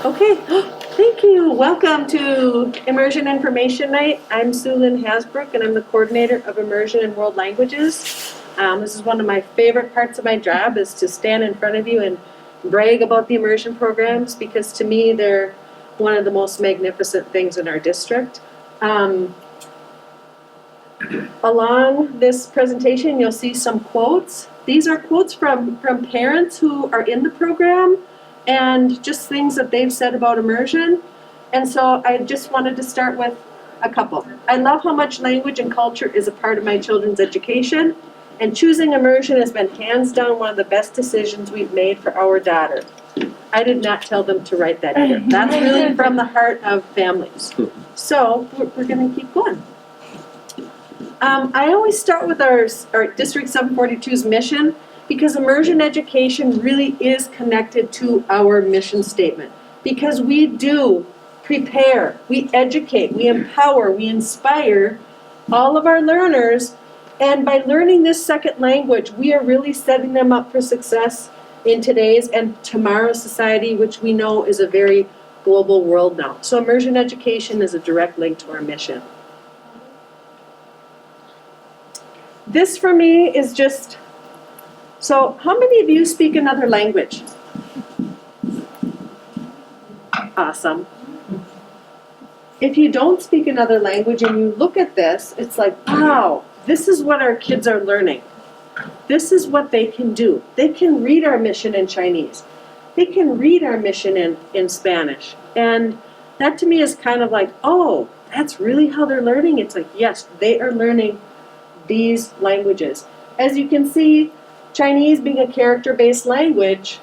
Okay, thank you. Welcome to Immersion Information Night. I'm Sue Lynn Hasbrook, and I'm the coordinator of Immersion in World Languages. This is one of my favorite parts of my job, is to stand in front of you and brag about the immersion programs, because to me they're one of the most magnificent things in our district. Along this presentation, you'll see some quotes. These are quotes from parents who are in the program, and just things that they've said about immersion. And so I just wanted to start with a couple. I love how much language and culture is a part of my children's education, and choosing immersion has been hands down one of the best decisions we've made for our daughter. I did not tell them to write that either. That's really from the heart of families. So we're going to keep going. I always start with our District 742's mission, because immersion education really is connected to our mission statement. Because we do prepare, we educate, we empower, we inspire all of our learners, and by learning this second language, we are really setting them up for success in today's and tomorrow's society, which we know is a very global world now. So immersion education is a direct link to our mission. This for me is just, so how many of you speak another language? Awesome. If you don't speak another language and you look at this, it's like, wow, this is what our kids are learning. This is what they can do. They can read our mission in Chinese. They can read our mission in Spanish. And that to me is kind of like, oh, that's really how they're learning? It's like, yes, they are learning these languages. As you can see, Chinese being a character-based language,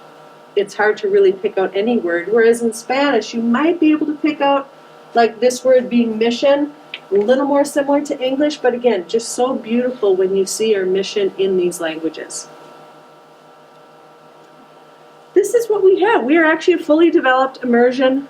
it's hard to really pick out any word, whereas in Spanish you might be able to pick out, like this word being mission, a little more similar to English, but again, just so beautiful when you see our mission in these languages. This is what we have. We are actually a fully developed immersion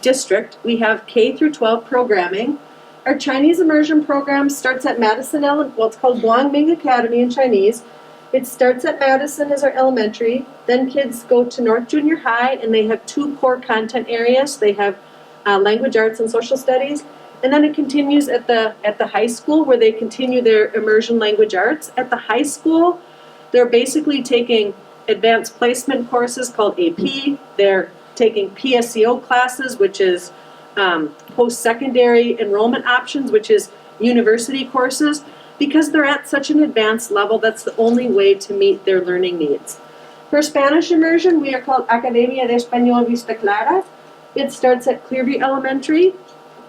district. We have K through 12 programming. Our Chinese immersion program starts at Madison, well, it's called Guangming Academy in Chinese. It starts at Madison as our elementary. Then kids go to North Junior High, and they have two core content areas. They have language arts and social studies. And then it continues at the high school, where they continue their immersion language arts. At the high school, they're basically taking advanced placement courses called AP. They're taking PSEO classes, which is post-secondary enrollment options, which is university courses. Because they're at such an advanced level, that's the only way to meet their learning needs. For Spanish immersion, we are called Academia de Español Vista Clara. It starts at Clearview Elementary,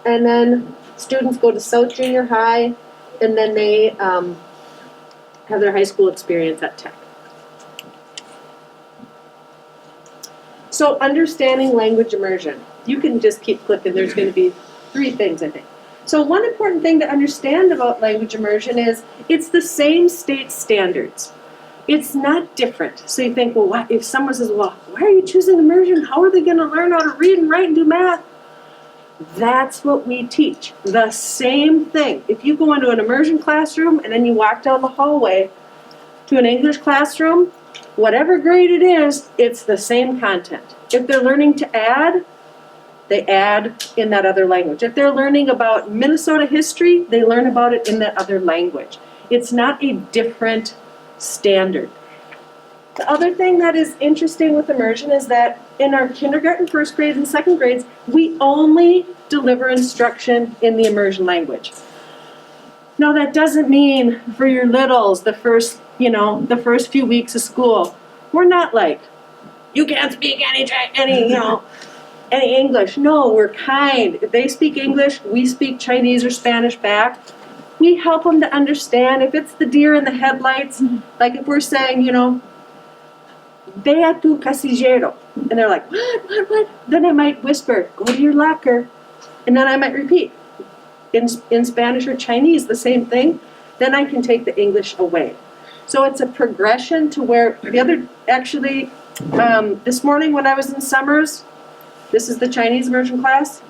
and then students go to South Junior High, and then they have their high school experience at Tech. So understanding language immersion. You can just keep clicking. There's going to be 3 things, I think. So one important thing to understand about language immersion is it's the same state standards. It's not different. So you think, well, if someone says, well, why are you choosing immersion? How are they going to learn how to read and write and do math? That's what we teach. The same thing. If you go into an immersion classroom and then you walk down the hallway to an English classroom, whatever grade it is, it's the same content. If they're learning to add, they add in that other language. If they're learning about Minnesota history, they learn about it in that other language. It's not a different standard. The other thing that is interesting with immersion is that in our kindergarten, first grades, and second grades, we only deliver instruction in the immersion language. Now that doesn't mean for your littles, the first few weeks of school, we're not like, you can't speak any English. No, we're kind. If they speak English, we speak Chinese or Spanish back. We help them to understand. If it's the deer in the headlights, like if we're saying, ve a tu casillero, and they're like, what? Then I might whisper, go to your locker, and then I might repeat. In Spanish or Chinese, the same thing. Then I can take the English away. So it's a progression to where this morning when I was in Summers, this is the Chinese immersion class.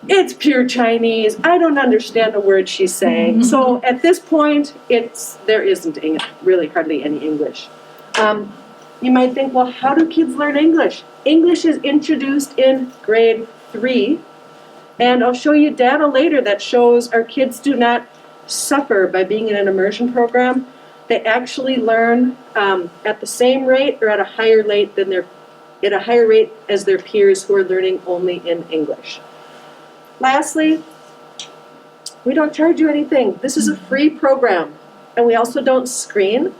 It's pure Chinese. I don't understand a word she's saying. So at this point, there isn't really hardly any English. You might think, well, how do kids learn English? English is introduced in grade 3, and I'll show you data later that shows our kids do not suffer by being in an immersion program. They actually learn at the same rate or at a higher rate as their peers who are learning only in English. Lastly, we don't charge you anything. This is a free program, and we also don't screen.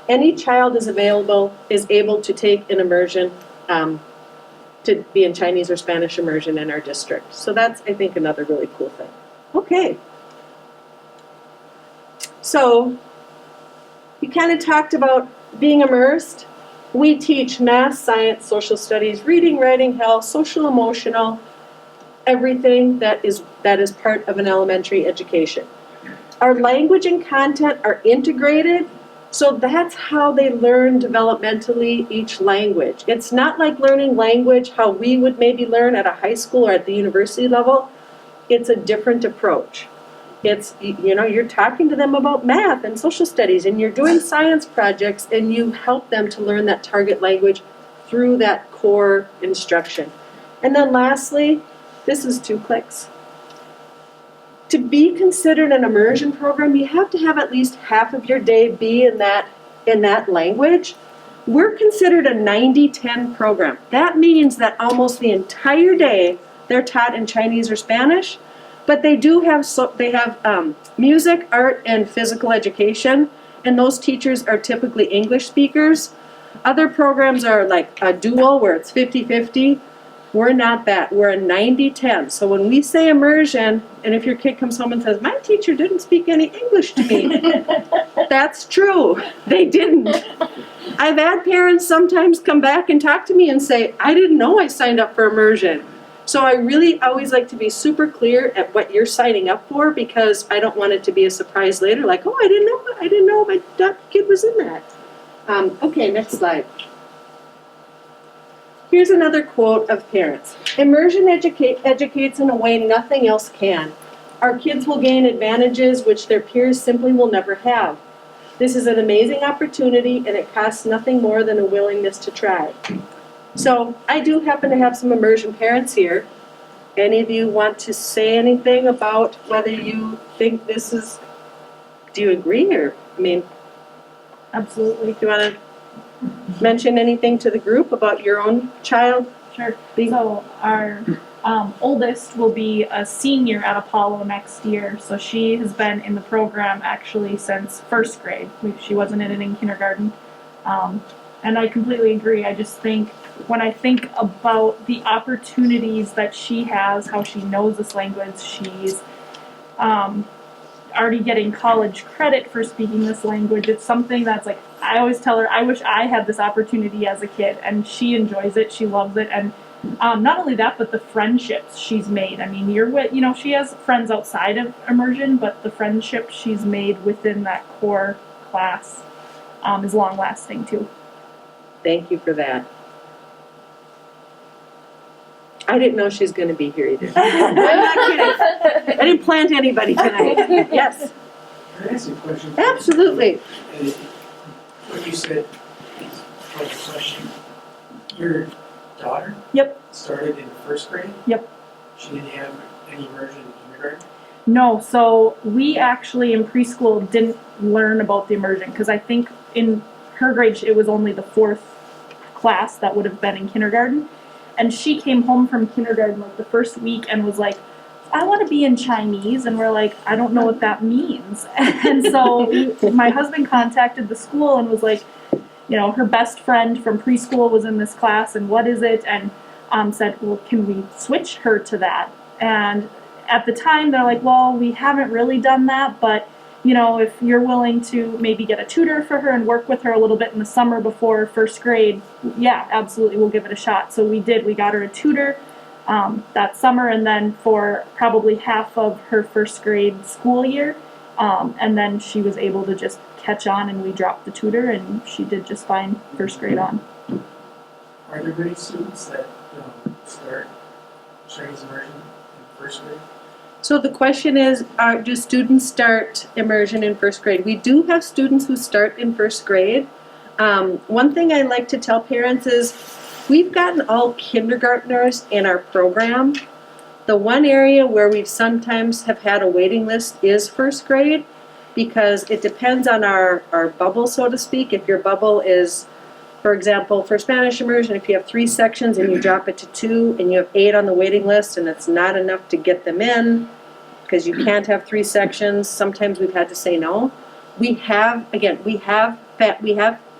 Any child is able to take an immersion, to be in Chinese or Spanish immersion in our district. So that's, I think, another really cool thing. Okay. So you kind of talked about being immersed. We teach math, science, social studies, reading, writing, health, social, emotional, everything that is part of an elementary education. Our language and content are integrated, so that's how they learn developmentally each language. It's not like learning language how we would maybe learn at a high school or at the university level. It's a different approach. It's, you're talking to them about math and social studies, and you're doing science projects, and you help them to learn that target language through that core instruction. And then lastly, this is 2 clicks. To be considered an immersion program, you have to have at least half of your day be in that language. We're considered a 90-10 program. That means that almost the entire day they're taught in Chinese or Spanish, but they do have music, art, and physical education, and those teachers are typically English speakers. Other programs are like a dual where it's 50-50. We're not that. We're a 90-10. So when we say immersion, and if your kid comes home and says, my teacher didn't speak any English to me, that's true. They didn't. I've had parents sometimes come back and talk to me and say, I didn't know I signed up for immersion. So I really always like to be super clear at what you're signing up for, because I don't want it to be a surprise later, like, oh, I didn't know my kid was in that. Okay, next slide. Here's another quote of parents. Immersion educates in a way nothing else can. Our kids will gain advantages which their peers simply will never have. This is an amazing opportunity, and it costs nothing more than a willingness to try. So I do happen to have some immersion parents here. Any of you want to say anything about whether you think this is, do you agree, or, Absolutely. do you want to mention anything to the group about your own child? Sure. So our oldest will be a senior at Apollo next year. So she has been in the program actually since 1st grade. She wasn't in it in kindergarten. And I completely agree. I just think, when I think about the opportunities that she has, how she knows this language, she's already getting college credit for speaking this language. It's something that's like, I always tell her, I wish I had this opportunity as a kid, and she enjoys it, she loves it, and not only that, but the friendships she's made. She has friends outside of immersion, but the friendships she's made within that core class is long-lasting too. Thank you for that. I didn't know she was going to be here either. I'm not kidding. I didn't plant anybody tonight. Yes. Can I ask you a question? Absolutely. What you said was a question. Your daughter? Yep. Started in 1st grade? Yep. She didn't have any immersion in kindergarten? No, so we actually in preschool didn't learn about the immersion, because I think in her grade it was only the 4th class that would have been in kindergarten. And she came home from kindergarten like the 1st week and was like, I want to be in Chinese. And we're like, I don't know what that means. And so my husband contacted the school and was like, her best friend from preschool was in this class, and what is it? And said, well, can we switch her to that? And at the time, they're like, well, we haven't really done that, but if you're willing to maybe get a tutor for her and work with her a little bit in the summer before 1st grade, yeah, absolutely, we'll give it a shot. So we did. We got her a tutor that summer, and then for probably half of her 1st grade school year, and then she was able to just catch on, and we dropped the tutor, and she did just fine 1st grade on. Are there many students that start Chinese immersion in 1st grade? So the question is, do students start immersion in 1st grade? We do have students who start in 1st grade. One thing I like to tell parents is we've gotten all kindergartners in our program. The one area where we've sometimes have had a waiting list is first grade, because it depends on our bubble, so to speak. If your bubble is, for example, for Spanish immersion, if you have 3 sections and you drop it to 2 and you have 8 on the waiting list and it's not enough to get them in because you can't have 3 sections, sometimes we've had to say no. We have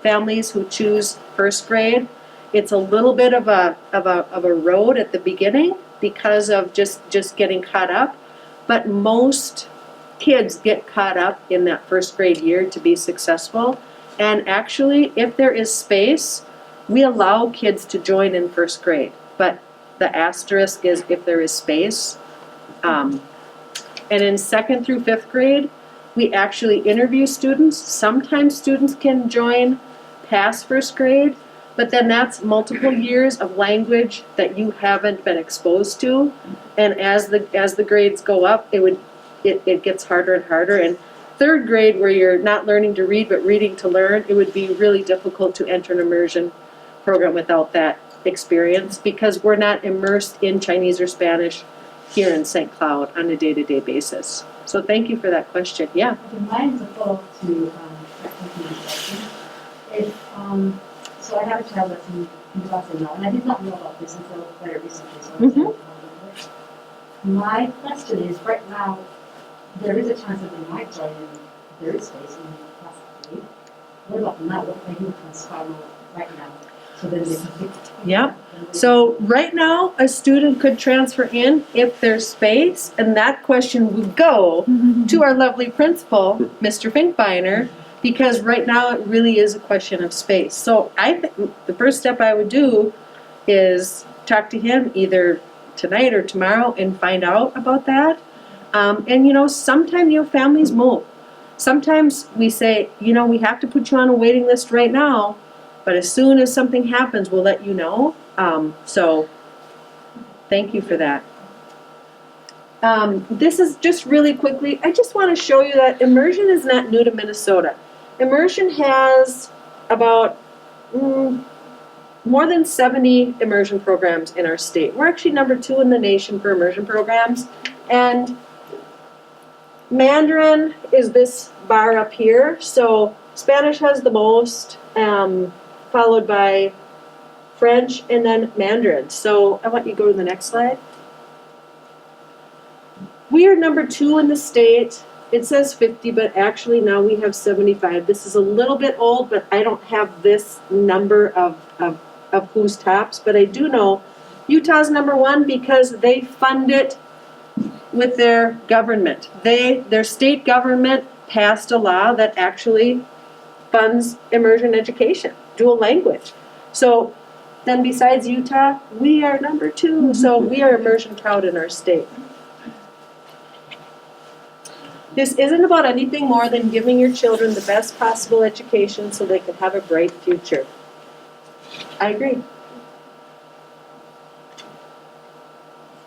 families who choose first grade. It's a little bit of a road at the beginning because of just getting caught up, but most kids get caught up in that first grade year to be successful. And actually, if there is space, we allow kids to join in first grade. But the asterisk is if there is space. And in 2nd through 5th grade, we actually interview students. Sometimes students can join past first grade, but then that's multiple years of language that you haven't been exposed to. And as the grades go up, it gets harder and harder. And 3rd grade, where you're not learning to read but reading to learn, it would be really difficult to enter an immersion program without that experience, because we're not immersed in Chinese or Spanish here in St. Cloud on a day-to-day basis. So thank you for that question. Yeah. Okay, mine is a follow-up to that question. If so, I have a child that's in kindergarten now, and I did not know about this until very recently. So I was able to help them with it. My question is, right now, there is a chance that they might join in. There is space in class 3. What about now? What if I do transfer right now? So then they can pick. Yeah. So right now, a student could transfer in if there's space, and that question would go to our lovely principal, Mr. Finkbeiner, because right now it really is a question of space. So I think the first step I would do is talk to him either tonight or tomorrow and find out about that. And sometimes families move. Sometimes we say, we have to put you on a waiting list right now, but as soon as something happens, we'll let you know. So thank you for that. This is just really quickly, I just want to show you that immersion is not new to Minnesota. Immersion has about more than 70 immersion programs in our state. We're actually number 2 in the nation for immersion programs. And Mandarin is this bar up here. So Spanish has the most, followed by French, and then Mandarin. So I want you to go to the next slide. We are number 2 in the state. It says 50, but actually now we have 75. This is a little bit old, but I don't have this number of who's tops. But I do know Utah's number 1 because they fund it with their government. Their state government passed a law that actually funds immersion education, dual language. So then besides Utah, we are number 2. So we are Immersion Proud in our state. This isn't about anything more than giving your children the best possible education so they can have a bright future. I agree.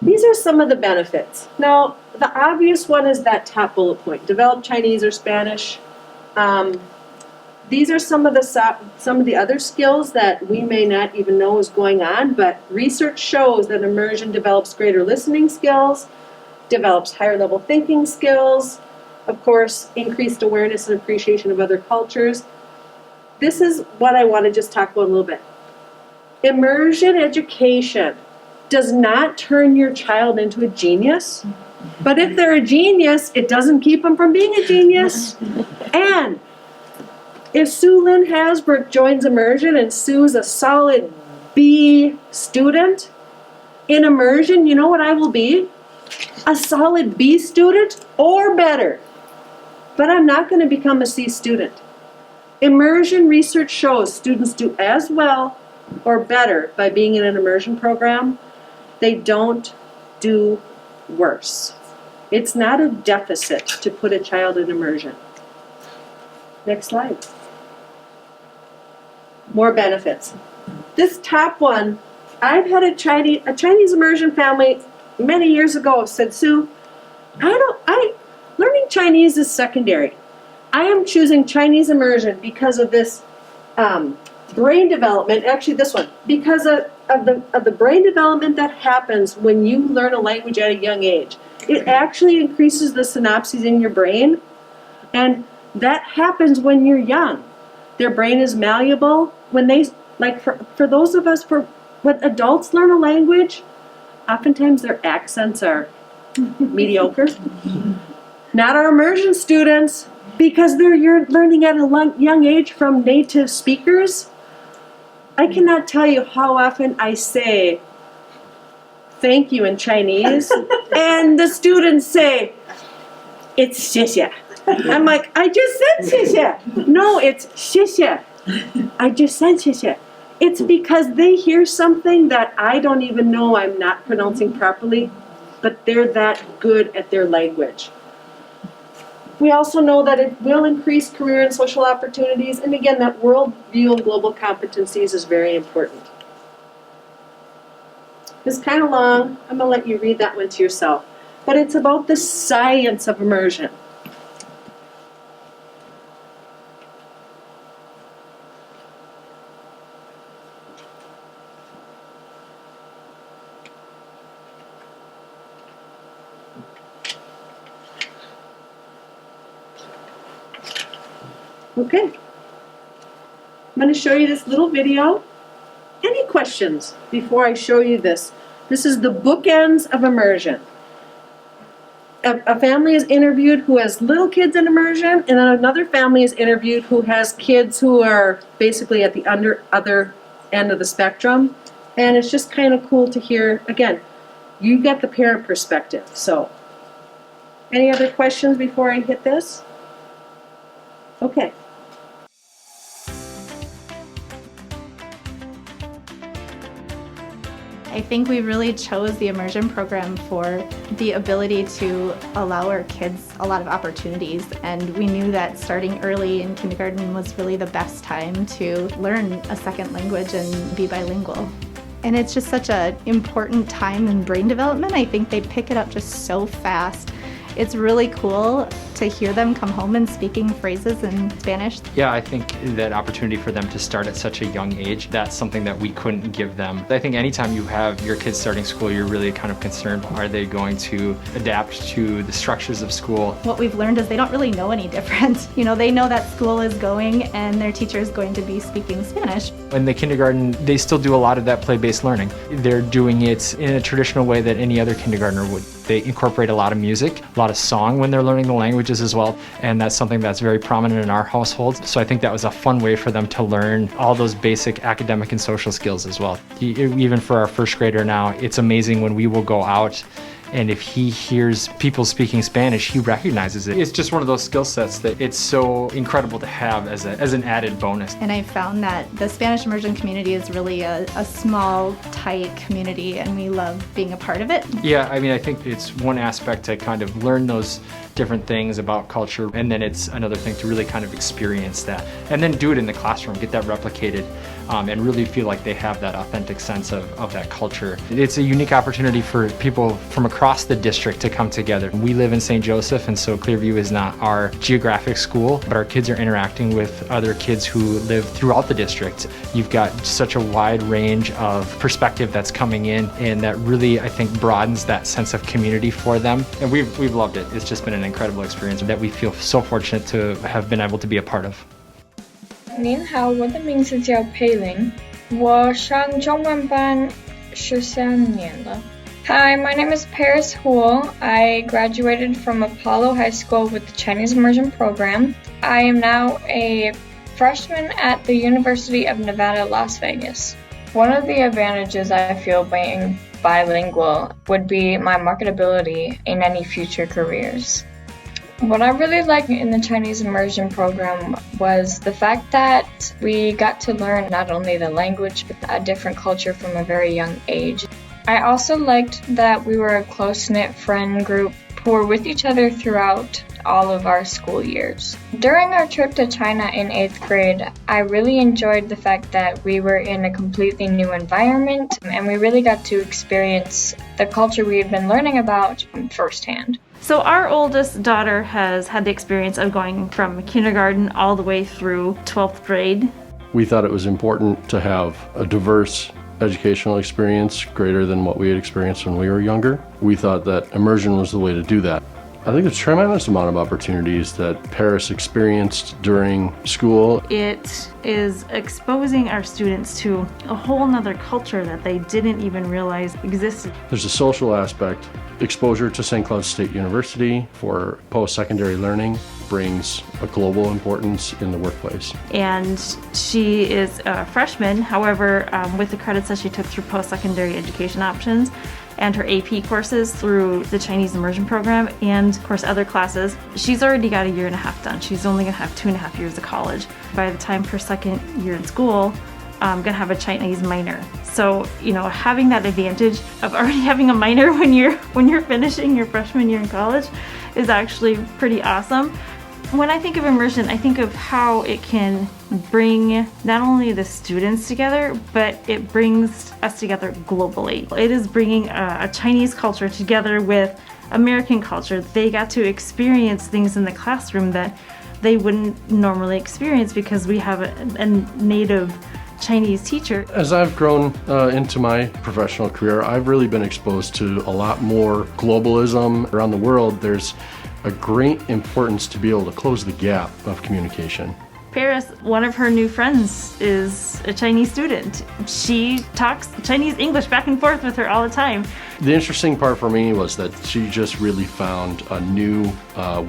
These are some of the benefits. Now, the obvious one is that top bullet point, develop Chinese or Spanish. These are some of the other skills that we may not even know is going on, but research shows that immersion develops greater listening skills, develops higher level thinking skills, of course, increased awareness and appreciation of other cultures. This is what I want to just talk about a little bit. Immersion education does not turn your child into a genius, but if they're a genius, it doesn't keep them from being a genius. And if Sue Lynn Hasbrook joins immersion and Sue's a solid B student in immersion, you know what I will be? A solid B student or better. But I'm not going to become a C student. Immersion research shows students do as well or better by being in an immersion program. They don't do worse. It's not a deficit to put a child in immersion. Next slide. More benefits. This top one, I've had a Chinese immersion family many years ago said, Sue, learning Chinese is secondary. I am choosing Chinese immersion because of this Brain development, actually this one, because of the brain development that happens when you learn a language at a young age. It actually increases the synapses in your brain, and that happens when you're young. Their brain is malleable. When they, like for those of us, when adults learn a language, oftentimes their accents are mediocre. Not our immersion students, because you're learning at a young age from native speakers. I cannot tell you how often I say thank you in Chinese, and the students say, it's 谢谢. I'm like, I just said 谢谢. No, it's 谢谢. I just said 谢谢. It's because they hear something that I don't even know I'm not pronouncing properly, but they're that good at their language. We also know that it will increase career and social opportunities, and again, that world view and global competencies is very important. It's kind of long. I'm going to let you read that one to yourself. But it's about the science of immersion. Okay, I'm going to show you this little video. Any questions before I show you this? This is the bookends of immersion. A family is interviewed who has little kids in immersion, and then another family is interviewed who has kids who are basically at the other end of the spectrum. And it's just kind of cool to hear, again, you get the parent perspective. So, any other questions before I hit this? Okay. I think we really chose the immersion program for the ability to allow our kids a lot of opportunities, and we knew that starting early in kindergarten was really the best time to learn a second language and be bilingual. And it's just such an important time in brain development. I think they pick it up just so fast. It's really cool to hear them come home and speaking phrases in Spanish. Yeah, I think that opportunity for them to start at such a young age, that's something that we couldn't give them. I think anytime you have your kids starting school, you're really kind of concerned, are they going to adapt to the structures of school? What we've learned is they don't really know any different. You know, they know that school is going and their teacher is going to be speaking Spanish. In the kindergarten, they still do a lot of that play-based learning. They're doing it in a traditional way that any other kindergartner would. They incorporate a lot of music, a lot of song when they're learning the languages as well, and that's something that's very prominent in our household. So I think that was a fun way for them to learn all those basic academic and social skills as well. Even for our first grader now, it's amazing when we will go out and if he hears people speaking Spanish, he recognizes it. It's just one of those skill sets that it's so incredible to have as an added bonus. And I found that the Spanish immersion community is really a small, tight community, and we love being a part of it. Yeah, I mean, I think it's one aspect to kind of learn those different things about culture, and then it's another thing to really kind of experience that and then do it in the classroom, get that replicated, and really feel like they have that authentic sense of that culture. It's a unique opportunity for people from across the district to come together. We live in St. Joseph, and so Clearview is not our geographic school, but our kids are interacting with other kids who live throughout the district. You've got such a wide range of perspective that's coming in, and that really, I think, broadens that sense of community for them. And we've loved it. It's just been an incredible experience that we feel so fortunate to have been able to be a part of. 您好，我的名字叫佩玲，我上中文班13年了。Hi, my name is Paris Huol. I graduated from Apollo High School with the Chinese Immersion Program. I am now a freshman at the University of Nevada, Las Vegas. One of the advantages I feel being bilingual would be my marketability in any future careers. What I really liked in the Chinese immersion program was the fact that we got to learn not only the language, but a different culture from a very young age. I also liked that we were a close-knit friend group who were with each other throughout all of our school years. During our trip to China in 8th grade, I really enjoyed the fact that we were in a completely new environment, and we really got to experience the culture we had been learning about firsthand. So our oldest daughter has had the experience of going from kindergarten all the way through 12th grade. We thought it was important to have a diverse educational experience greater than what we had experienced when we were younger. We thought that immersion was the way to do that. I think there's a tremendous amount of opportunities that Paris experienced during school. It is exposing our students to a whole nother culture that they didn't even realize existed. There's a social aspect. Exposure to St. Cloud State University for post-secondary learning brings a global importance in the workplace. And she is a freshman, however, with the credits that she took through post-secondary education options and her AP courses through the Chinese immersion program and, of course, other classes, she's already got a year and a half done. She's only gonna have 2.5 years of college. By the time her second year in school, gonna have a Chinese minor. So, you know, having that advantage of already having a minor when you're finishing your freshman year in college is actually pretty awesome. When I think of immersion, I think of how it can bring not only the students together, but it brings us together globally. It is bringing a Chinese culture together with American culture. They got to experience things in the classroom that they wouldn't normally experience because we have a native Chinese teacher. As I've grown into my professional career, I've really been exposed to a lot more globalism around the world. There's a great importance to be able to close the gap of communication. Paris, one of her new friends, is a Chinese student. She talks Chinese English back and forth with her all the time. The interesting part for me was that she just really found a new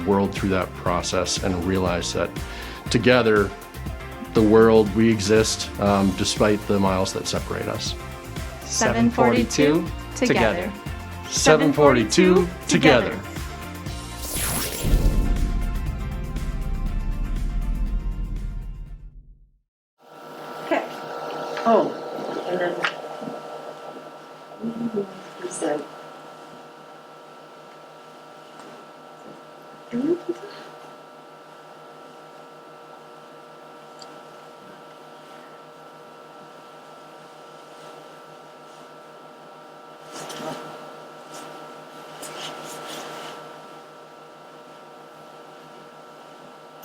world through that process and realized that together, the world, we exist despite the miles that separate us. 742 together. 742 together. Okay. Oh, and then. He said.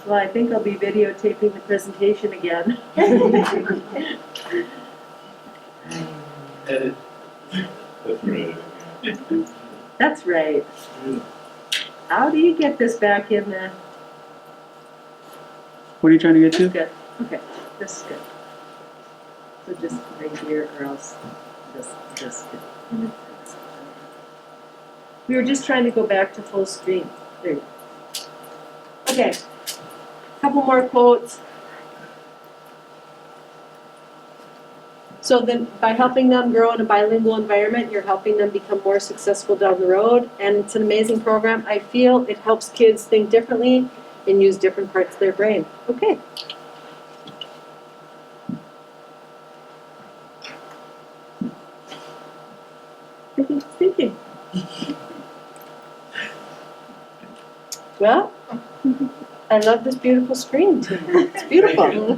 Well, I think I'll be videotaping the presentation again. Edit. That's right. That's right. How do you get this back in the? What are you trying to get This is to? good. Okay, this is good. So just right here, or else just. We were just trying to go back to full screen. There you go. Okay. Couple more quotes. So then by helping them grow in a bilingual environment, you're helping them become more successful down the road. And it's an amazing program. I feel it helps kids think differently and use different parts of their brain. Okay. Thinking. Well, I love this beautiful screen too. It's beautiful.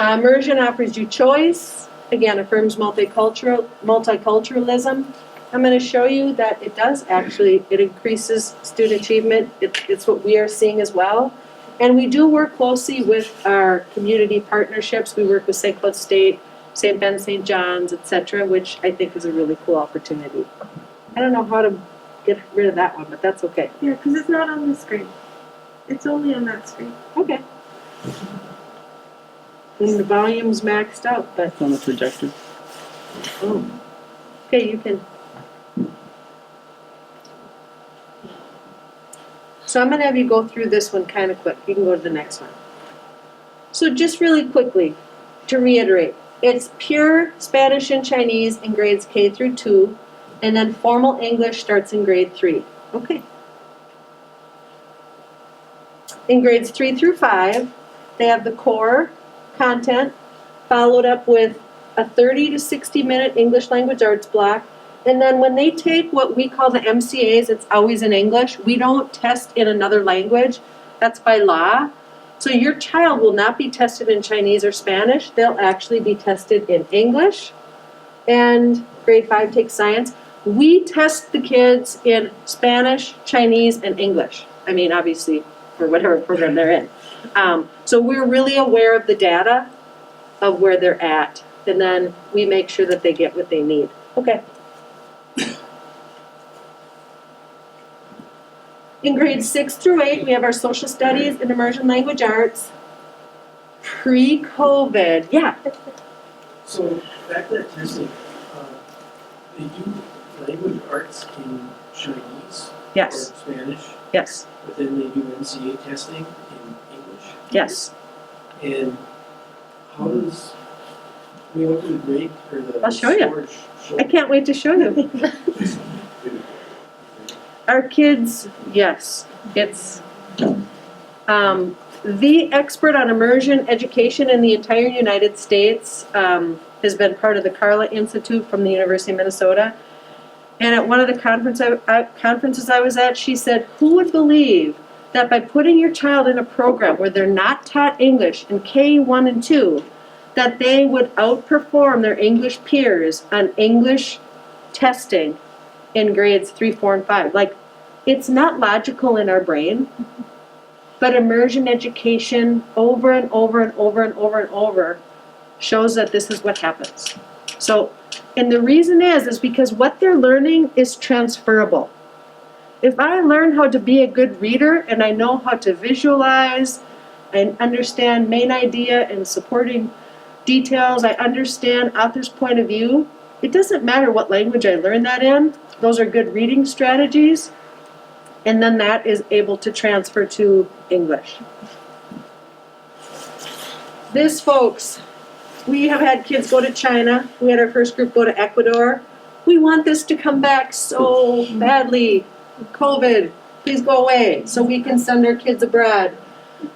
Immersion offers you choice. Again, affirms multiculturalism. I'm going to show you that it does actually, it increases student achievement. It's what we are seeing as well. And we do work closely with our community partnerships. We work with St. Cloud State, St. Ben, St. John's, etc., which I think is a really cool opportunity. I don't know how to get rid of that one, but that's okay. Yeah, because it's not on the screen. It's only on that screen. Okay. And the volume's maxed out, but It's on the projector. oh. Okay, you can. So I'm gonna have you go through this one kind of quick. You can go to the next one. So just really quickly, to reiterate, it's pure Spanish and Chinese in grades K through 2, and then formal English starts in grade 3. Okay. In grades 3 through 5, they have the core content, followed up with a 30 to 60 minute English language arts block. And then when they take what we call the MCAs, it's always in English. We don't test in another language. That's by law. So your child will not be tested in Chinese or Spanish. They'll actually be tested in English. And grade 5 takes science. We test the kids in Spanish, Chinese, and English. I mean, obviously, for whatever program they're in. So we're really aware of the data of where they're at, and then we make sure that they get what they need. Okay. In grades 6 through 8, we have our social studies and immersion language arts. Pre-COVID, yeah. So back to that testing, they do language arts in Chinese Yes, or Spanish, yes, but then they do NCA testing in English. yes. And how does, I mean, what do the grade or the I'll show you. scores show? I can't wait to show you. Our kids, yes, it's the expert on immersion education in the entire United States has been part of the Carla Institute from the University of Minnesota. And at one of the conferences I was at, she said, who would believe that by putting your child in a program where they're not taught English in K1 and 2, that they would outperform their English peers on English testing in grades 3, 4, and 5. Like, it's not logical in our brain, but immersion education over and over and over and over and over shows that this is what happens. So, and the reason is because what they're learning is transferable. If I learn how to be a good reader and I know how to visualize and understand main idea and supporting details, I understand author's point of view, it doesn't matter what language I learn that in. Those are good reading strategies. And then that is able to transfer to English. This, folks, we have had kids go to China. We had our first group go to Ecuador. We want this to come back so badly. COVID, please go away so we can send our kids abroad.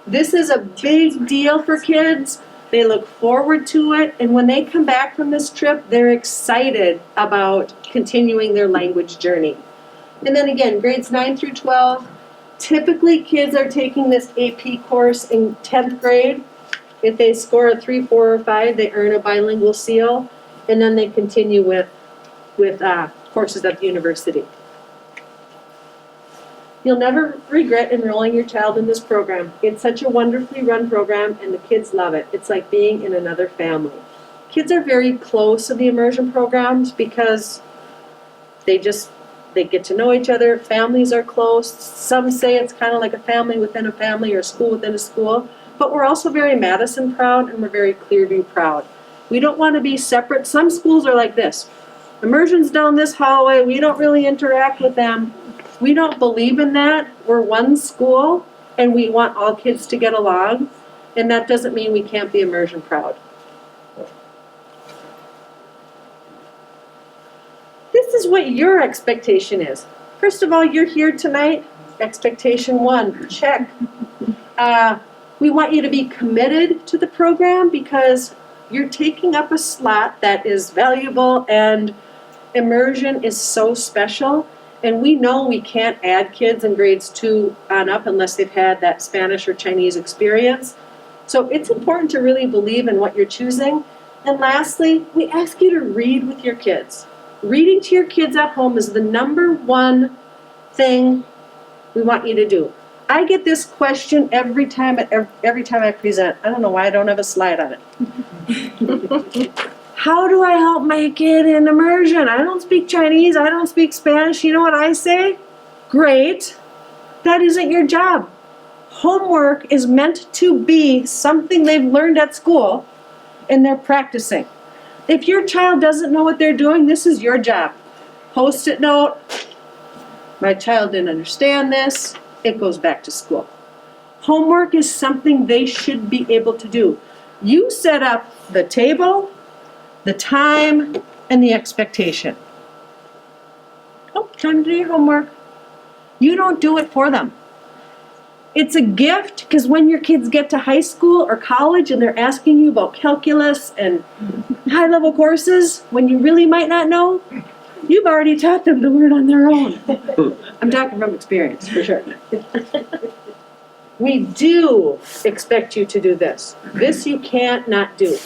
This is a big deal for kids. They look forward to it, and when they come back from this trip, they're excited about continuing their language journey. And then again, grades 9 through 12, typically kids are taking this AP course in 10th grade. If they score a 3, 4, or 5, they earn a bilingual seal, and then they continue with courses at the university. You'll never regret enrolling your child in this program. It's such a wonderfully run program, and the kids love it. It's like being in another family. Kids are very close to the immersion programs because they get to know each other. Families are close. Some say it's kind of like a family within a family or a school within a school. But we're also very Madison proud, and we're very Clearview proud. We don't want to be separate. Some schools are like this. Immersion's down this hallway. We don't really interact with them. We don't believe in that. We're one school, and we want all kids to get along. And that doesn't mean we can't be immersion proud. This is what your expectation is. First of all, you're here tonight. Expectation 1, check. We want you to be committed to the program because you're taking up a slot that is valuable, and immersion is so special. And we know we can't add kids in grades 2 on up unless they've had that Spanish or Chinese experience. So it's important to really believe in what you're choosing. And lastly, we ask you to read with your kids. Reading to your kids at home is the #1 thing we want you to do. I get this question every time I present. I don't know why I don't have a slide on it. How do I help my kid in immersion? I don't speak Chinese. I don't speak Spanish. You know what I say? Great. That isn't your job. Homework is meant to be something they've learned at school, and they're practicing. If your child doesn't know what they're doing, this is your job. Post-it note. My child didn't understand this. It goes back to school. Homework is something they should be able to do. You set up the table, the time, and the expectation. Oh, time to do your homework. You don't do it for them. It's a gift because when your kids get to high school or college and they're asking you about calculus and high-level courses, when you really might not know, you've already taught them to learn on their own. I'm talking from experience, for sure. We do expect you to do this. This you can't not do.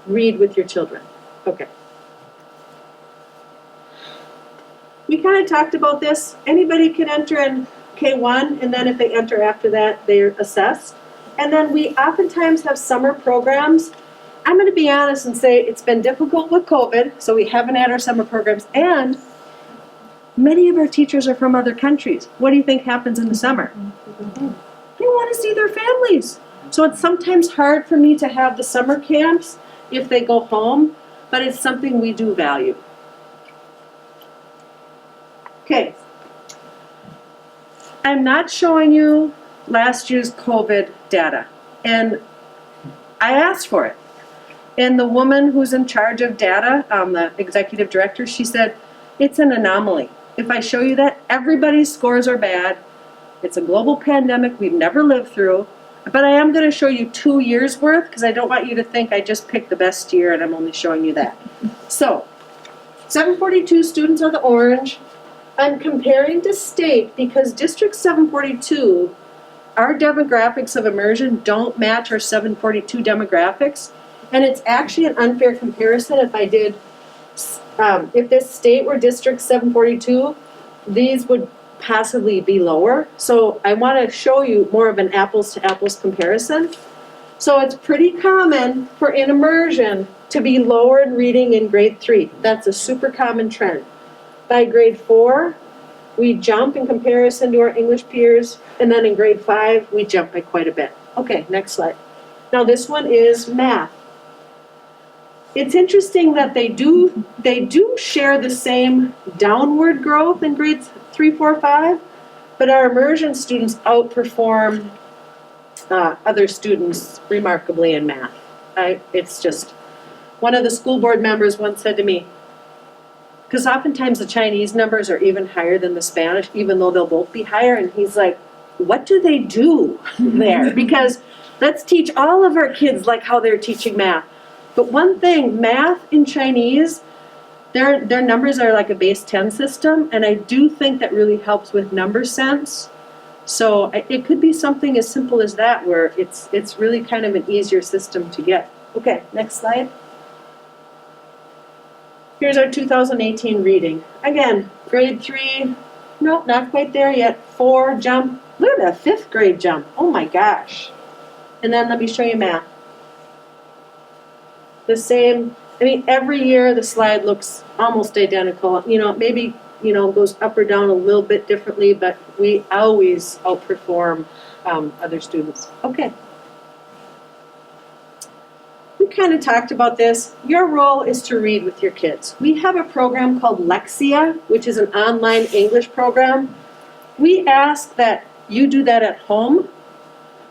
Read with your children. Okay. We kind of talked about this. Anybody can enter in K1, and then if they enter after that, they're assessed. And then we oftentimes have summer programs. I'm going to be honest and say it's been difficult with COVID, so we haven't had our summer programs, and many of our teachers are from other countries. What do you think happens in the summer? They want to see their families. So it's sometimes hard for me to have the summer camps if they go home, but it's something we do value. Okay. I'm not showing you last year's COVID data, and I asked for it. And the woman who's in charge of data, the executive director, she said, it's an anomaly. If I show you that, everybody's scores are bad. It's a global pandemic we've never lived through. But I am going to show you 2 years worth because I don't want you to think I just picked the best year and I'm only showing you that. So, 742 students are the orange. I'm comparing to state because District 742, our demographics of immersion don't match our 742 demographics. And it's actually an unfair comparison if I did, if this state were District 742, these would possibly be lower. So I want to show you more of an apples to apples comparison. So it's pretty common for in immersion to be lower in reading in grade 3. That's a super common trend. By grade 4, we jump in comparison to our English peers, and then in grade 5, we jump by quite a bit. Okay, next slide. Now this one is math. It's interesting that they do share the same downward growth in grades 3, 4, 5, but our immersion students outperform other students remarkably in math. It's just, one of the school board members once said to me, because oftentimes the Chinese numbers are even higher than the Spanish, even though they'll both be higher, and he's like, what do they do there? Because let's teach all of our kids like how they're teaching math. But one thing, math in Chinese, their numbers are like a base 10 system, and I do think that really helps with number sense. So it could be something as simple as that, where it's really kind of an easier system to get. Okay, next slide. Here's our 2018 reading. Again, grade 3, nope, not quite there yet. 4, jump. Look at that 5th grade jump. Oh my gosh. And then let me show you math. The same, I mean, every year the slide looks almost identical. You know, maybe, goes up or down a little bit differently, but we always outperform other students. Okay. We kind of talked about this. Your role is to read with your kids. We have a program called Lexia, which is an online English program. We ask that you do that at home,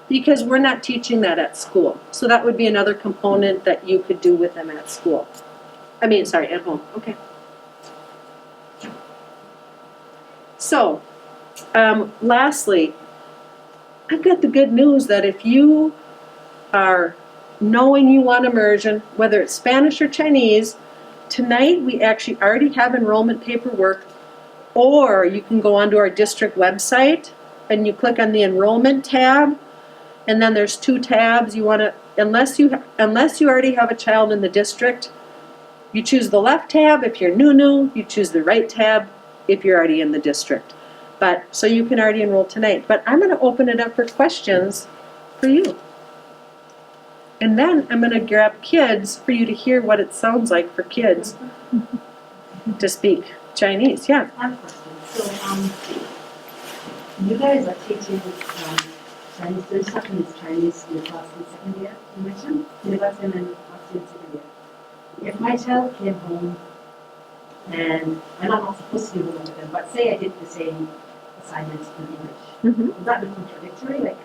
because we're not teaching that at school. So that would be another component that you could do with them at school. At home. Okay. So, lastly, I've got the good news that if you are knowing you want immersion, whether it's Spanish or Chinese, tonight we actually already have enrollment paperwork, or you can go onto our district website and you click on the enrollment tab. And then there's 2 tabs. You want to, unless you already have a child in the district, you choose the left tab. If you're new, you choose the right tab if you're already in the district. But so you can already enroll tonight. But I'm going to open it up for questions for you. And then I'm going to grab kids for you to hear what it sounds like for kids to speak Chinese. Yeah. I have a question. So, you guys are teaching Chinese, there's something is Chinese in the class in second year, you mentioned, kindergarten and class in second year. If my child came home and I'm not supposed to do homework with them, but say I did the same assignments in English, would that be contradictory? Like,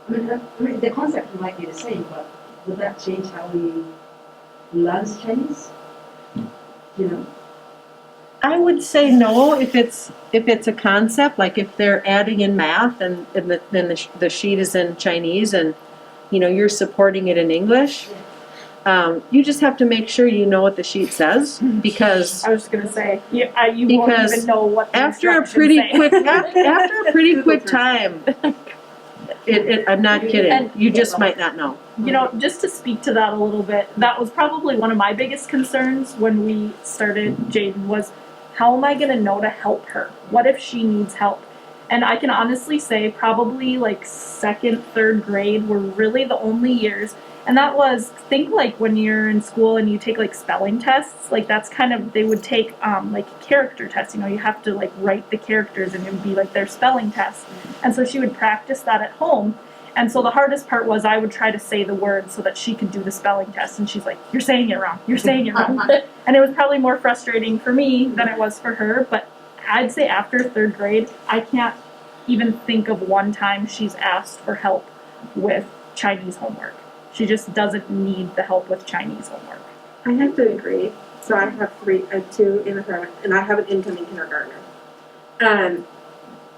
I mean, the concept might be the same, but would that change how we learn Chinese? I would say no if it's a concept, like if they're adding in math and then the sheet is in Chinese and you're supporting it in English. You just have to make sure you know what the sheet says, because I was going to say, you won't even know what the after a pretty quick time, I'm not kidding. You just might not know. Just to speak to that a little bit, that was probably one of my biggest concerns when we started Jaden was, how am I going to know to help her? What if she needs help? And I can honestly say probably like second, third grade were really the only years. And that was, think like when you're in school and you take like spelling tests, like that's kind of, they would take like character tests, you know, you have to like write the characters and it would be like their spelling test. And so she would practice that at home. And so the hardest part was I would try to say the word so that she could do the spelling test. And she's like, you're saying it wrong, you're saying it wrong. And it was probably more frustrating for me than it was for her. But I'd say after third grade, I can't even think of one time she's asked for help with Chinese homework. She just doesn't need the help with Chinese homework. I have to agree. So I have two in her, and I have an incoming kindergartner. And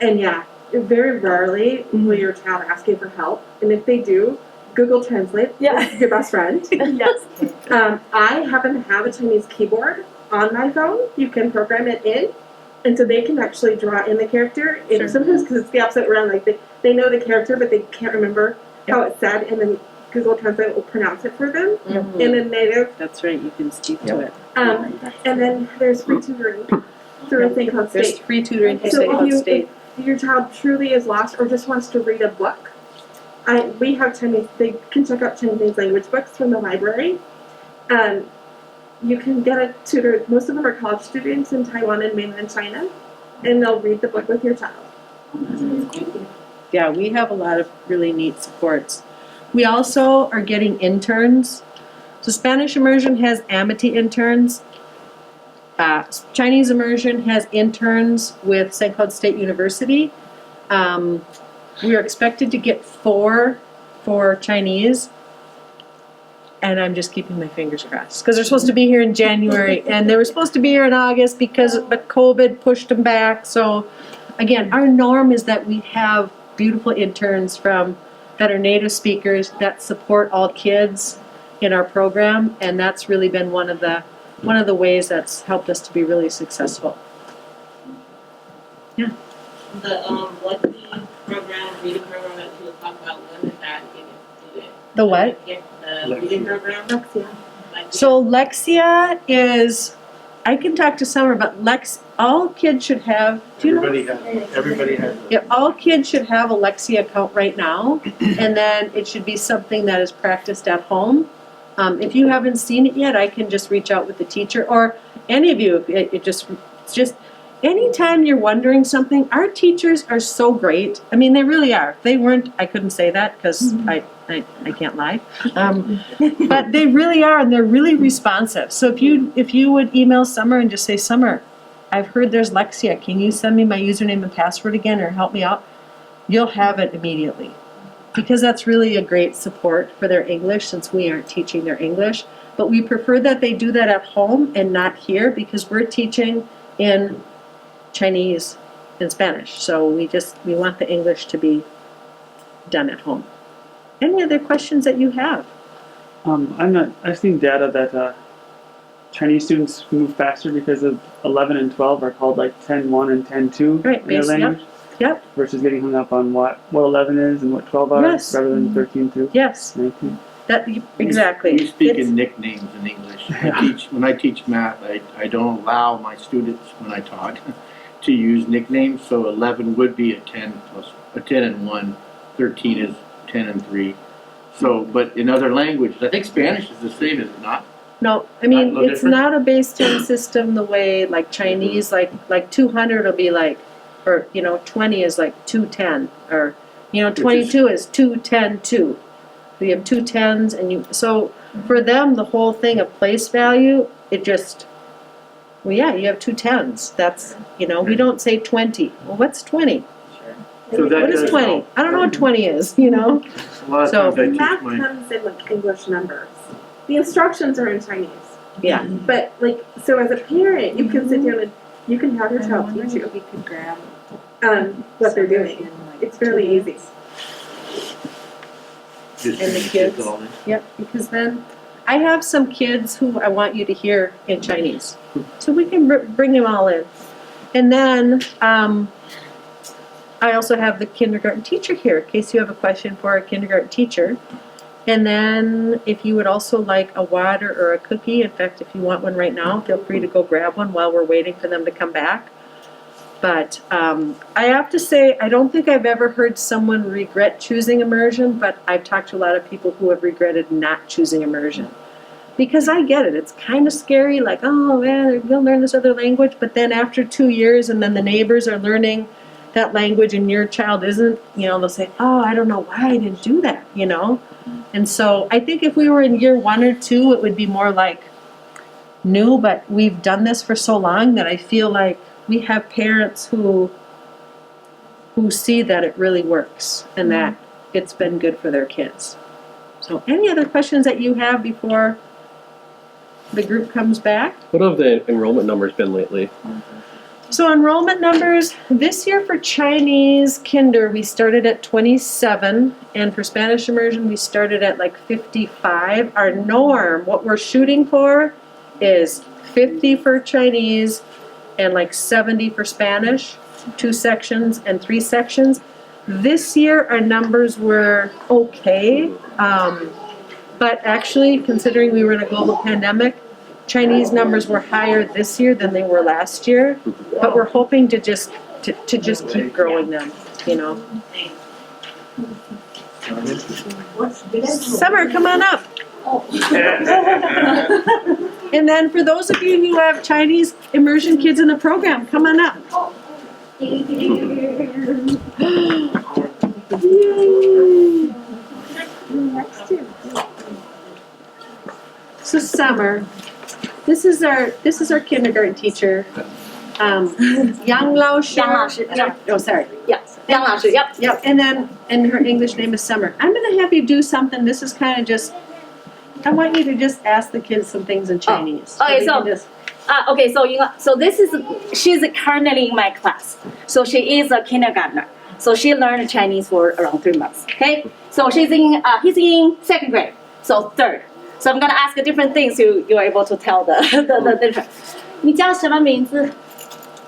yeah, very rarely will your child ask you for help, and if they do, Google Translate is your best friend. Yes. I happen to have a Chinese keyboard on my phone. You can program it in, and so they can actually draw in the character. And sometimes, because it's the opposite around, like they know the character, but they can't remember how it's said, and then Google Translate will pronounce it for them in a native. That's right, you can speak to it. And then there's free tutoring through a thing called There's State. free tutoring through So St. Cloud State. if your child truly is lost or just wants to read a book, we have Chinese, they can check out Chinese language books from the library. You can get a tutor, most of them are college students in Taiwan and mainland China, and they'll read the book with your child. Yeah, we have a lot of really neat supports. We also are getting interns. So Spanish Immersion has Amity interns. Chinese Immersion has interns with St. Cloud State University. We are expected to get 4 for Chinese. And I'm just keeping my fingers crossed because they're supposed to be here in January and they were supposed to be here in August but COVID pushed them back. So again, our norm is that we have beautiful interns that are native speakers that support all kids in our program, and that's really been one of the ways that's helped us to be really successful. Yeah. The program, reading program that you were talking about, when is that getting completed? The what? The reading program? So Lexia is, I can talk to Summer, but all kids should have, do you know? Everybody has. Yeah, all kids should have a Lexia account right now, and then it should be something that is practiced at home. If you haven't seen it yet, I can just reach out with the teacher, or any of you. It's just anytime you're wondering something, our teachers are so great. I mean, they really are. If they weren't, I couldn't say that because I can't lie. But they really are, and they're really responsive. So if you would email Summer and just say, Summer, I've heard there's Lexia. Can you send me my username and password again or help me out? You'll have it immediately. Because that's really a great support for their English since we aren't teaching their English. But we prefer that they do that at home and not here because we're teaching in Chinese and Spanish. So we want the English to be done at home. Any other questions that you have? I've seen data that Chinese students move faster because of 11 and 12 are called like 10-1 and 10-2 in their language. Yep. Versus getting hung up on what 11 is and what 12 are, rather than 13-2. Yes. 19. Exactly. We speak in nicknames in English. When I teach math, I don't allow my students, when I talk, to use nicknames. So 11 would be a 10 and 1. 13 is 10 and 3. So, but in other languages, I think Spanish is the same, is it not? No, I mean, No it's different? not a base 10 system the way like Chinese, like 200 will be like, or 20 is like 210, or 22 is 210 2. We have 2 10s, and so for them the whole thing of place value, it just, you have 2 10s. That's we don't say 20. Well, what's 20? So that What is does 20? help. I don't know what 20 is. A lot of So- times I teach Math my comes in like English numbers. The instructions are in Chinese. Yeah. But so as a parent, you can sit down and you can have your child teach you We could grab what they're doing. It's fairly easy. just And the teach kids. it all in. Yep, because then I have some kids who I want you to hear in Chinese. So we can bring them all in. And then I also have the kindergarten teacher here in case you have a question for a kindergarten teacher. And then if you would also like a water or a cookie, in fact, if you want one right now, feel free to go grab one while we're waiting for them to come back. But I have to say, I don't think I've ever heard someone regret choosing immersion, but I've talked to a lot of people who have regretted not choosing immersion. Because I get it, it's kind of scary, like, oh man, they're gonna learn this other language, but then after 2 years and then the neighbors are learning that language and your child isn't, you know, they'll say, oh, I don't know why I didn't do that, you know? And so I think if we were in year 1 or 2, it would be more like new, but we've done this for so long that I feel like we have parents who see that it really works and that it's been good for their kids. So any other questions that you have before the group comes back? What have the enrollment numbers been lately? So enrollment numbers, this year for Chinese kinder, we started at 27, and for Spanish immersion, we started at like 55. Our norm, what we're shooting for, is 50 for Chinese and like 70 for Spanish, 2 sections and 3 sections. This year, our numbers were okay, but actually, considering we were in a global pandemic, Chinese numbers were higher this year than they were last year, but we're hoping to just keep growing them, you know. Summer, come on up. And then for those of you who have Chinese immersion kids in the program, come on up. So Summer, this is our kindergarten teacher, Yang Lao Shi. Oh, sorry. Yes, Yang Lao Shi, yep. Yep. And her English name is Summer. I'm gonna have you do something. This is kind of just. I want you to just ask the kids some things in Chinese. Okay, so she's currently in my class. So she is a kindergartner. So she learned Chinese for around 3 months. Okay, so he's in 2nd grade, so 3rd. So I'm gonna ask different things. You're able to tell the difference. 你叫什么名字？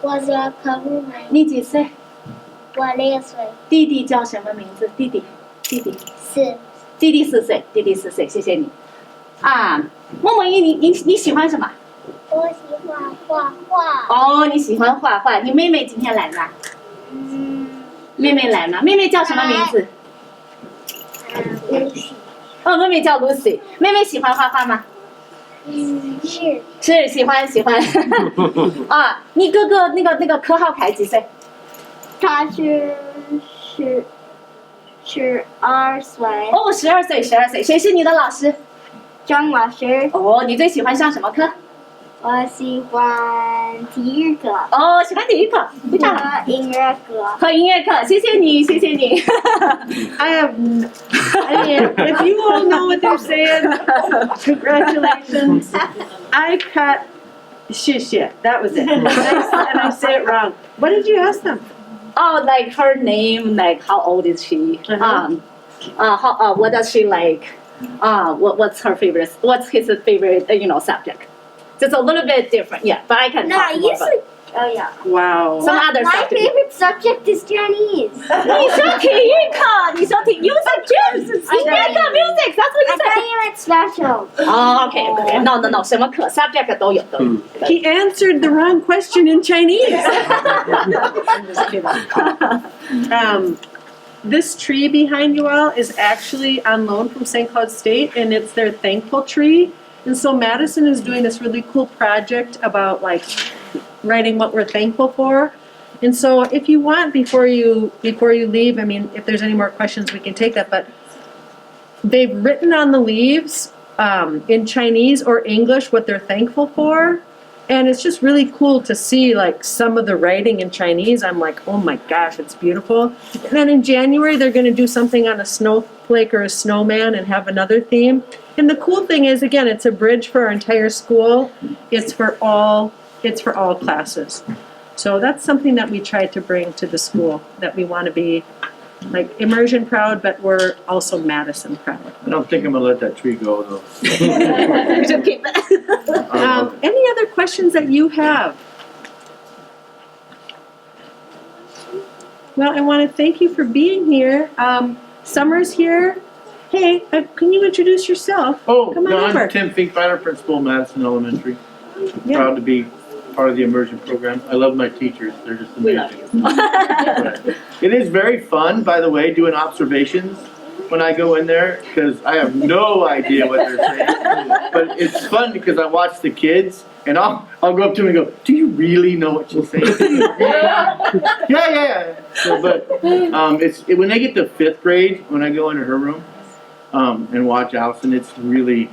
我叫柯慕梅。你几岁？我6岁。弟弟叫什么名字？弟弟4。弟弟4岁，弟弟4岁，谢谢你。啊，默默一，你喜欢什么？我喜欢画画。哦，你喜欢画画。你妹妹今天来吗？妹妹来吗？妹妹叫什么名字？Lucy。哦，妹妹叫 Lucy。妹妹喜欢画画吗？是喜欢。啊，你哥哥那个柯浩凯几岁？他是12岁。哦，12岁。谁是你的老师？张老师。哦，你最喜欢上什么课？我喜欢体育课。哦，喜欢体育课。和音乐课。和音乐课，谢谢你。I mean, if you all know what they're saying, congratulations. I cut 谢谢. That was it. And I say it wrong. What did you ask them? Oh, like her name, like how old is she? What does she like? What's her favorite? What's his favorite? Subject. Just a little bit different, yeah. But I can talk more. Oh yeah. Wow. Some other My subject. favorite subject is Chinese. 你说体育课，你说体育 subject， 音乐课 music. That's what you I thought said. you meant special. Oh, okay. No. 什么课 subject 都有。He answered the wrong question in Chinese. I'm just kidding. This tree behind you all is actually on loan from St. Cloud State, and it's their thankful tree. And so Madison is doing this really cool project about like writing what we're thankful for. And so if you want, before you leave, I mean, if there's any more questions, we can take that. But they've written on the leaves in Chinese or English what they're thankful for. And it's just really cool to see like some of the writing in Chinese. I'm like, oh my gosh, it's beautiful. And then in January, they're going to do something on a snowflake or a snowman and have another theme. And the cool thing is, again, it's a bridge for our entire school. It's for all classes. So that's something that we try to bring to the school, that we want to be like Immersion Proud, but we're also Madison Proud. I don't think I'm gonna let that tree go though. We should keep it. Any other questions that you have? Well, I want to thank you for being here. Summer's here. Hey, can you introduce yourself? Oh, Come on no, over. I'm Tim Finkbeiner, Principal, Madison Elementary. Yeah. Proud to be part of the immersion program. I love my teachers. They're just We love amazing. But it is very fun, by the way, doing observations when I go in there because I have no idea what they're saying. But it's fun because I watch the kids and I'll go up to them and go, "Do you really know what she's saying?" Yeah. So, but when they get to 5th grade, when I go into her room and watch Allison, it's really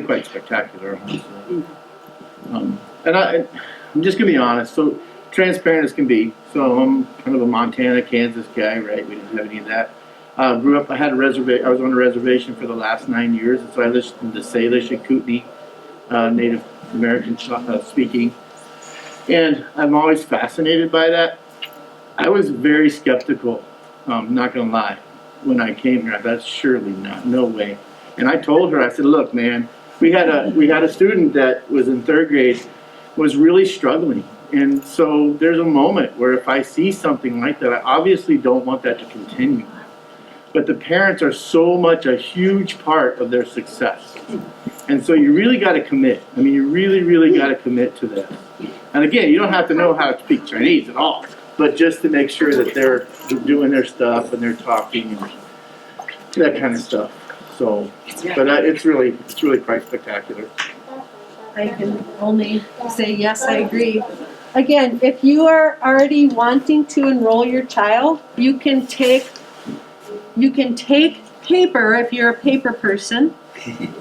quite spectacular, honestly. And I'm just gonna be honest, so transparent as can be. So I'm kind of a Montana, Kansas guy, right? We didn't have any of that. Grew up, I was on a reservation for the last 9 years, and so I listened to Salish and Kootenai, Native American speaking. And I'm always fascinated by that. I was very skeptical, not gonna lie, when I came here. That's surely not, no way. And I told her, I said, look, man, we had a student that was in 3rd grade, was really struggling. And so there's a moment where if I see something like that, I obviously don't want that to continue. But the parents are so much a huge part of their success. And so you really got to commit. I mean, you really got to commit to this. And again, you don't have to know how to speak Chinese at all, but just to make sure that they're doing their stuff and they're talking and that kind of stuff. So, but it's really quite spectacular. I can only say yes, I agree. Again, if you are already wanting to enroll your child, you can take paper if you're a paper person,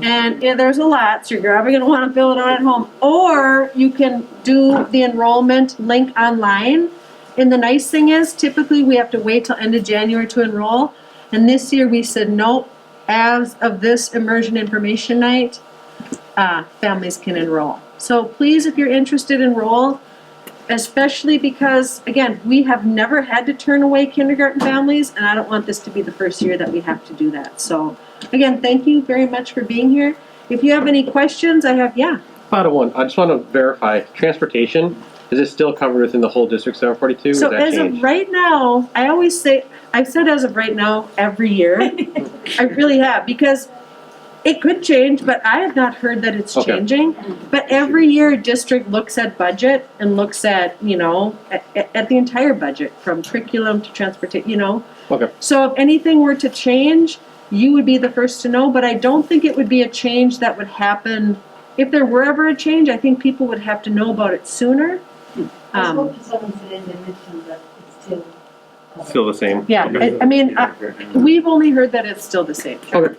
and there's a lot, so you're probably going to want to fill it out at home, or you can do the enrollment link online. And the nice thing is, typically we have to wait till end of January to enroll, and this year we said nope. As of this immersion information night, families can enroll. So please, if you're interested, enroll, especially because, again, we have never had to turn away kindergarten families, and I don't want this to be the first year that we have to do that. So, again, thank you very much for being here. If you have any questions, I just want to verify, transportation, is it still covered within the whole District 742? So as of right now, I've said as of right now every year. I really have, because it could change, but I have not heard that it's changing. But every year, district looks at budget and looks at, at the entire budget, from curriculum to transportation, Okay. So if anything were to change, you would be the first to know, but I don't think it would be a change that would happen. If there were ever a change, I think people would have to know about it sooner. I spoke to someone today and they mentioned that it's still the same? Yeah, Okay. I mean, we've only heard that it's still the same. Okay.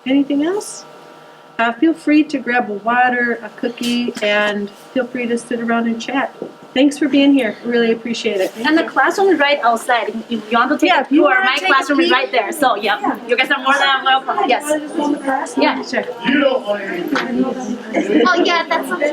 Anything else? Feel free to grab a water, a cookie, and feel free to sit around and chat. Thanks for being here. Really appreciate it. And the classroom is right outside. If you want to take a tour, my classroom is right there. So, yeah, you guys are more than welcome. Yes. Yeah, sure. Oh, yeah, that's okay.